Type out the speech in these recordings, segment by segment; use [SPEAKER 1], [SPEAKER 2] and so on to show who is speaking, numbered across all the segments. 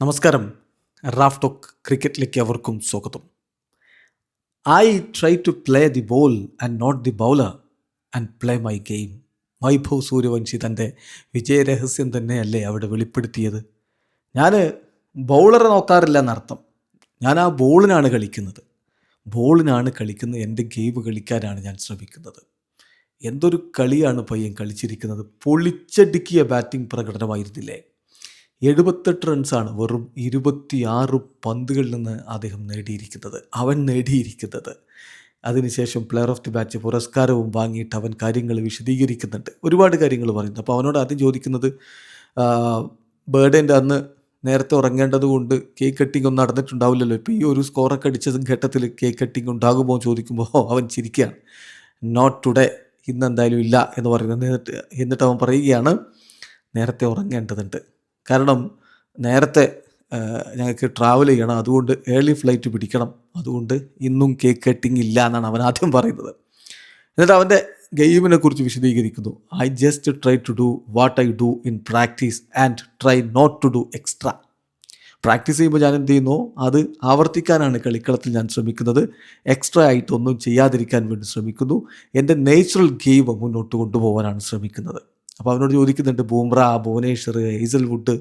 [SPEAKER 1] നമസ്കാരം. Raf talk ക്രിക്കറ്റിലേക്ക് അവർക്കും സ്വാഗതം. I try to play the ball and not the bowler and play my game. Vaibhav Suryavanshi തൻ്റെ വിജയരഹസ്യം തന്നെയല്ലേ അവിടെ വെളിപ്പെടുത്തിയത്. ഞാൻ ബൗളറെ നോക്കാറില്ല എന്നർത്ഥം. ഞാൻ ആ ബോളിനാണ് കളിക്കുന്നത്. എൻ്റെ ഗെയിം കളിക്കാനാണ് ഞാൻ ശ്രമിക്കുന്നത്. എന്തൊരു കളിയാണ് പയ്യൻ കളിച്ചിരിക്കുന്നത്. പൊളിച്ചടുക്കിയ ബാറ്റിംഗ് പ്രകടനമായിരുന്നില്ലേ. 78 റൺസാണ് വെറും 26 പന്തുകളിൽ നിന്ന് അദ്ദേഹം നേടിയിരിക്കുന്നത്. അതിനുശേഷം പ്ലെയർ ഓഫ് ദി മാച്ച് പുരസ്കാരവും വാങ്ങിയിട്ട് അവൻ കാര്യങ്ങൾ വിശദീകരിക്കുന്നുണ്ട്, ഒരുപാട് കാര്യങ്ങൾ പറയുന്നു. അപ്പോൾ അവനോട് ആദ്യം ചോദിക്കുന്നത്, ബർത്ത്ഡേൻ്റെ അന്ന് നേരത്തെ ഉറങ്ങേണ്ടത് കൊണ്ട് കേക്ക് കട്ടിങ് ഒന്നും നടന്നിട്ടുണ്ടാവില്ലല്ലോ, ഇപ്പോൾ ഈ ഒരു സ്കോറൊക്കെ അടിച്ച ഘട്ടത്തിൽ കേക്ക് കട്ടിങ് ഉണ്ടാകുമോ ചോദിക്കുമ്പോൾ അവൻ ചിരിക്കുകയാണ്. നോട്ട് ടുഡേ, ഇന്ന് എന്തായാലും ഇല്ല എന്ന് പറയുന്നത്. എന്നിട്ട് അവൻ പറയുകയാണ്, നേരത്തെ ഉറങ്ങേണ്ടതുണ്ട്, കാരണം നേരത്തെ ഞങ്ങൾക്ക് ട്രാവൽ ചെയ്യണം, അതുകൊണ്ട് ഏർലി ഫ്ലൈറ്റ് പിടിക്കണം, അതുകൊണ്ട് ഇന്നും കേക്ക് കട്ടിങ് ഇല്ല എന്നാണ് അവൻ ആദ്യം പറയുന്നത്. എന്നിട്ട് അവൻ്റെ ഗെയിമിനെ കുറിച്ച് വിശദീകരിക്കുന്നു. I just try to do what I do in practice and try not to do extra. Practice ചെയ്യുമ്പോൾ ഞാൻ എന്ത് ചെയ്യുന്നു അത് ആവർത്തിക്കാനാണ് കളിക്കളത്തിൽ ഞാൻ ശ്രമിക്കുന്നത്. എക്സ്ട്രാ ആയിട്ടൊന്നും ചെയ്യാതിരിക്കാൻ വേണ്ടി ശ്രമിക്കുന്നു. എൻ്റെ നേച്ചുറൽ ഗെയിം മുന്നോട്ട് കൊണ്ടുപോകാനാണ് ശ്രമിക്കുന്നത്. അപ്പോൾ അവനോട് ചോദിക്കുന്നുണ്ട്, ബൂംറ, ഭുവനേശ്വർ, ഹേസൽവുഡ്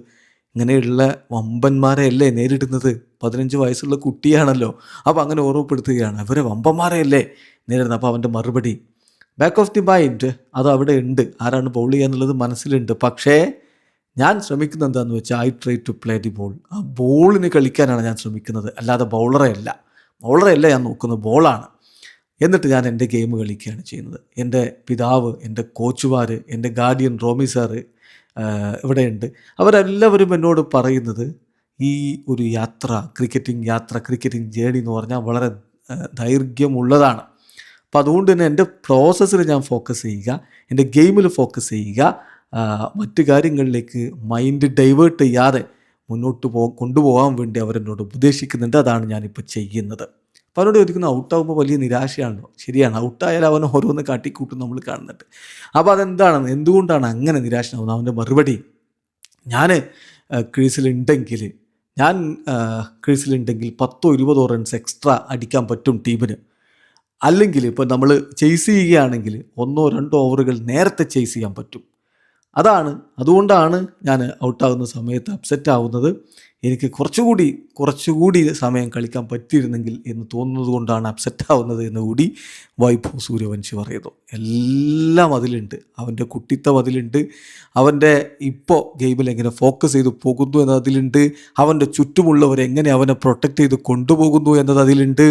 [SPEAKER 1] ഇങ്ങനെയുള്ള വമ്പന്മാരെ അല്ലേ നേരിടുന്നത്, 15 വയസ്സുള്ള കുട്ടിയാണല്ലോ. അപ്പോൾ അങ്ങനെ ഓർമ്മപ്പെടുത്തുകയാണ്, അവരെ വമ്പന്മാരെയല്ലേ നേരിടുന്നത്. അപ്പോൾ അവൻ്റെ മറുപടി, ബാക്ക് ഓഫ് ദി മൈൻഡ് അത് അവിടെ ഉണ്ട്, ആരാണ് ബൗൾ ചെയ്യുക എന്നുള്ളത് മനസ്സിലുണ്ട്, പക്ഷേ ഞാൻ ശ്രമിക്കുന്നത് എന്താണെന്ന് വെച്ചാൽ I try to play the ball. ആ ബോളിന് കളിക്കാനാണ് ഞാൻ ശ്രമിക്കുന്നത്, അല്ലാതെ ബൗളറെ അല്ല ഞാൻ നോക്കുന്നത്, ബോളാണ്. എന്നിട്ട് ഞാൻ എൻ്റെ ഗെയിം കളിക്കുകയാണ് ചെയ്യുന്നത്. എൻ്റെ പിതാവ്, എൻ്റെ കോച്ചുമാർ, എൻ്റെ ഗാർഡിയൻ റോമി സാറ് ഇവിടെയുണ്ട്. അവരെല്ലാവരും എന്നോട് പറയുന്നത്, ഈ ഒരു ക്രിക്കറ്റിംഗ് ജേണി എന്ന് പറഞ്ഞാൽ വളരെ ദൈർഘ്യമുള്ളതാണ്. അപ്പോൾ അതുകൊണ്ട് തന്നെ എൻ്റെ പ്രോസസ്സിൽ ഞാൻ ഫോക്കസ് ചെയ്യുക, എൻ്റെ ഗെയിമിൽ ഫോക്കസ് ചെയ്യുക, മറ്റു കാര്യങ്ങളിലേക്ക് മൈൻഡ് ഡൈവേർട്ട് ചെയ്യാതെ മുന്നോട്ട് കൊണ്ടുപോകാൻ വേണ്ടി അവരെന്നോട് ഉപദേശിക്കുന്നുണ്ട്. അതാണ് ഞാനിപ്പോൾ ചെയ്യുന്നത്. അപ്പോൾ അവനോട് ചോദിക്കുന്നു, ഔട്ടാകുമ്പോൾ വലിയ നിരാശയാണല്ലോ. ശരിയാണ്, ഔട്ടായാൽ അവൻ ഓരോന്ന് കാട്ടിക്കൂട്ടും നമ്മൾ കാണുന്നുണ്ട്. അപ്പോൾ എന്തുകൊണ്ടാണ് അങ്ങനെ നിരാശനാവുന്നത്? അവൻ്റെ മറുപടി, ഞാൻ ക്രീസിലുണ്ടെങ്കിൽ 10-20 റൺസ് എക്സ്ട്രാ അടിക്കാൻ പറ്റും ടീമിന്. അല്ലെങ്കിൽ ഇപ്പോൾ നമ്മൾ ചേസ് ചെയ്യുകയാണെങ്കിൽ 1-2 ഓവറുകൾ നേരത്തെ ചേസ് ചെയ്യാൻ പറ്റും. അതുകൊണ്ടാണ് ഞാൻ ഔട്ടാകുന്ന സമയത്ത് അപ്സെറ്റ് ആവുന്നത്. എനിക്ക് കുറച്ചുകൂടി സമയം കളിക്കാൻ പറ്റിയിരുന്നെങ്കിൽ എന്ന് തോന്നുന്നത് കൊണ്ടാണ് അപ്സെറ്റ് ആവുന്നത് എന്ന് കൂടി വൈഭവ് സൂര്യവംശി പറയുന്നു. എല്ലാം അതിലുണ്ട്. അവൻ്റെ കുട്ടിത്തം അതിലുണ്ട്, അവൻ്റെ ഇപ്പോൾ ഗെയിമിൽ എങ്ങനെ ഫോക്കസ് ചെയ്ത് പോകുന്നു എന്നതിലുണ്ട്, അവൻ്റെ ചുറ്റുമുള്ളവരെ എങ്ങനെ അവനെ പ്രൊട്ടക്റ്റ് ചെയ്ത് കൊണ്ടുപോകുന്നു എന്നതിലുണ്ട്.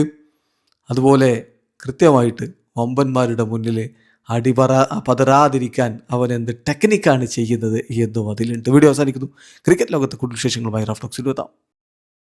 [SPEAKER 1] അതുപോലെ കൃത്യമായിട്ട് വമ്പന്മാരുടെ മുന്നിൽ പതരാതിരിക്കാൻ അവൻ എന്ത് ടെക്നിക്കാണ് ചെയ്യുന്നത് എന്നും അതിലുണ്ട്. വീഡിയോ അവസാനിക്കുന്നു. ക്രിക്കറ്റ് ലോകത്തെ കൂടുതൽ വിശേഷങ്ങളുമായി റാഫ് ടോക്സിൽ എത്താം.